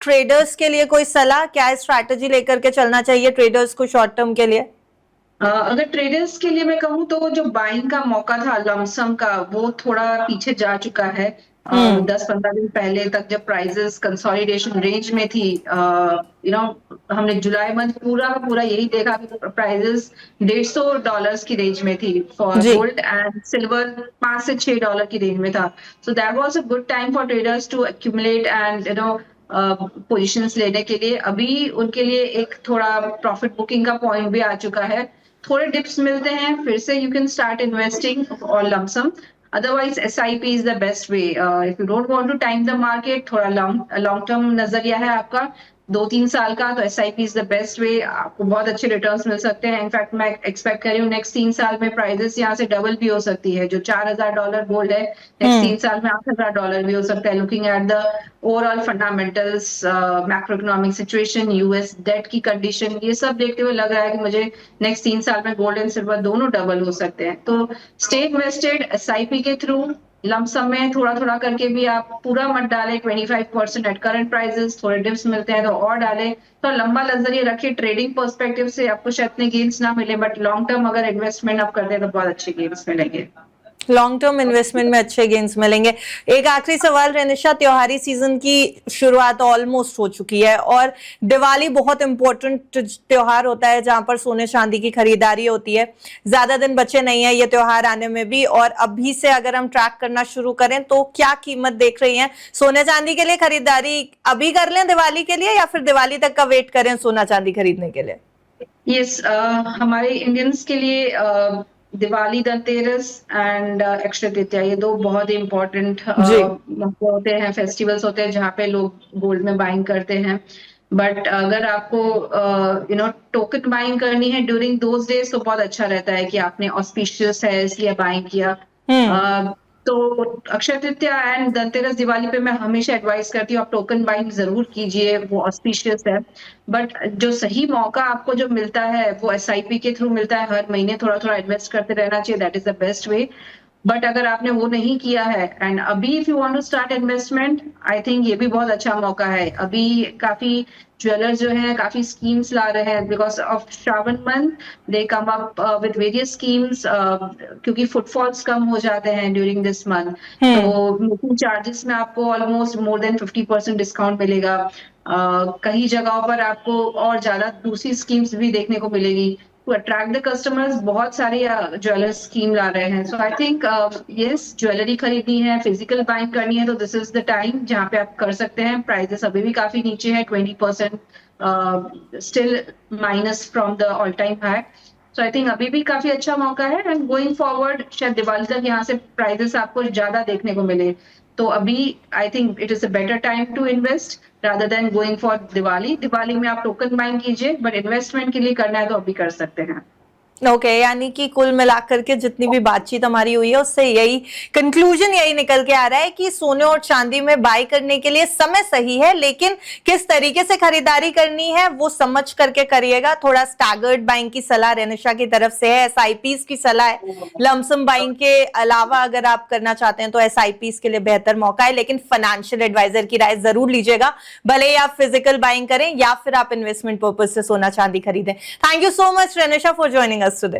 Traders के लिए कोई सलाह, क्या स्ट्रैटेजी लेकर के चलना चाहिए ट्रेडर्स को शॉर्ट टर्म के लिए? अगर ट्रेडर्स के लिए मैं कहूँ तो जो बाइंग का मौका था लमसम का वो थोड़ा पीछे जा चुका है। हम्म। 10-15 दिन पहले तक जब प्राइसेस कंसोलिडेशन रेंज में थी, हमने जुलाई मंथ पूरा का पूरा यही देखा कि प्राइसेस $150 की रेंज में थी फॉर जी। गोल्ड, एंड सिल्वर $5 से $6 की रेंज में था। So that was a good time for traders to accumulate and positions लेने के लिए। अभी उनके लिए एक थोड़ा प्रॉफिट बुकिंग का पॉइंट भी आ चुका है। थोड़े डिप्स मिलते हैं फिर से यू कैन स्टार्ट इन्वेस्टिंग और lump sum. Otherwise SIP is the best way if you don't want to time the market. थोड़ा लॉन्ग लॉन्ग टर्म नजरिया है आपका 2-3 साल का, तो SIP is the best way. आपको बहुत अच्छे रिटर्न्स मिल सकते हैं। इनफैक्ट मैं एक्सपेक्ट कर रही हूँ नेक्स्ट 3 साल में प्राइसेस यहाँ से डबल भी हो सकती है। जो $4,000 गोल्ड है नेक्स्ट हम्म। 3 साल में $8,000 भी हो सकता है, looking at the overall fundamentals, macro economic situation, US debt की कंडीशन, ये सब देखते हुए लग रहा है कि मुझे नेक्स्ट 3 साल में गोल्ड एंड सिल्वर दोनों डबल हो सकते हैं। तो स्टे इन्वेस्टेड एसआईपी के थ्रू। लमसम में थोड़ा थोड़ा करके भी आप पूरा मत डालें। 25% एट करंट प्राइसेस, थोड़े डिप्स मिलते हैं तो और डालें। तो लंबा नजरिया रखिए। ट्रेडिंग पर्सपेक्टिव से आपको शायद इतने गेन्स ना मिले, बट लॉन्ग टर्म अगर इन्वेस्टमेंट आप करते हैं तो बहुत अच्छे गेन्स मिलेंगे। लॉन्ग टर्म इन्वेस्टमेंट में अच्छे गेन्स मिलेंगे। एक आखिरी सवाल रेनिशा, त्योहारी सीजन की शुरुआत ऑलमोस्ट हो चुकी है और दिवाली बहुत इंपॉर्टेंट त्योहार होता है जहां पर सोने चांदी की खरीदारी होती है। ज्यादा दिन बचे नहीं है ये त्योहार आने में भी, और अभी से अगर हम ट्रैक करना शुरू करें तो क्या कीमत देख रही हैं सोने चांदी के लिए? खरीदारी अभी कर लें दिवाली के लिए या फिर दिवाली तक का वेट करें सोना चांदी खरीदने के लिए? यस, हमारे इंडियंस के लिए दिवाली, धनतेरस एंड अक्षय तृतीया, ये दो बहुत ही इम्पोर्टेंट जी। होते हैं, फेस्टिवल्स होते हैं जहाँ पे लोग गोल्ड में बाइंग करते हैं। बट अगर आपको टोकन बाइंग करनी है ड्यूरिंग दोज डेज तो बहुत अच्छा रहता है कि आपने ऑस्पिशियस है इसलिए बाइंग किया। हम्म। अ, तो अक्षय तृतीया एंड धनतेरस, दिवाली पे मैं हमेशा एडवाइस करती हूँ आप टोकन बाइंग जरूर कीजिए, वो ऑस्पिशियस है। बट जो सही मौका आपको जो मिलता है वो एसआईपी के थ्रू मिलता है। हर महीने थोड़ा थोड़ा इन्वेस्ट करते रहना चाहिए, that is the best way. But अगर आपने वो नहीं किया है एंड अभी if you want to start investment, I think ये भी बहुत अच्छा मौका है। अभी काफी ज्वेलर्स जो हैं काफी स्कीम्स ला रहे हैं because of Shravan month. They come up with various schemes, क्योंकि फुटफॉल्स कम हो जाते हैं ड्यूरिंग दिस मंथ। तो हम्म। मेकिंग चार्जेस में आपको ऑलमोस्ट मोर देन 50% डिस्काउंट मिलेगा। कई जगहों पर आपको और ज्यादा दूसरी स्कीम्स भी देखने को मिलेगी टू अट्रैक्ट द कस्टमर्स। बहुत सारे ज्वेलर्स स्कीम ला रहे हैं। सो आई थिंक यस, ज्वेलरी खरीदनी है, फिजिकल बाइंग करनी है तो दिस इज द टाइम जहाँ पे आप कर सकते हैं। प्राइसेस अभी भी काफी नीचे है, 20% still minus from the all time high. So I think अभी भी काफी अच्छा मौका है एंड गोइंग फॉरवर्ड शायद दिवाली तक यहाँ से प्राइसेस आपको ज्यादा देखने को मिले। तो अभी I think it is a better time to invest rather than going for Diwali. Diwali में आप टोकन बाइंग कीजिए, बट इन्वेस्टमेंट के लिए करना है तो अभी कर सकते हैं। ओके, यानी कि कुल मिलाकर के जितनी भी बातचीत हमारी हुई है उससे यही कंक्लूजन यही निकल के आ रहा है कि सोने और चांदी में बाय करने के लिए समय सही है, लेकिन किस तरीके से खरीदारी करनी है वो समझ करके करिएगा। थोड़ा स्टैगर्ड बाइंग की सलाह रेनिशा की तरफ से है, एसआईपीस की सलाह है। लमसम बाइंग के अलावा अगर आप करना चाहते हैं तो एसआईपीस के लिए बेहतर मौका है, लेकिन फाइनेंशियल एडवाइजर की राय जरूर लीजिएगा, भले ही आप फिजिकल बाइंग करें या फिर आप इन्वेस्टमेंट पर्पज से सोना चांदी खरीदें। Thank you so much रेनिशा for joining us today.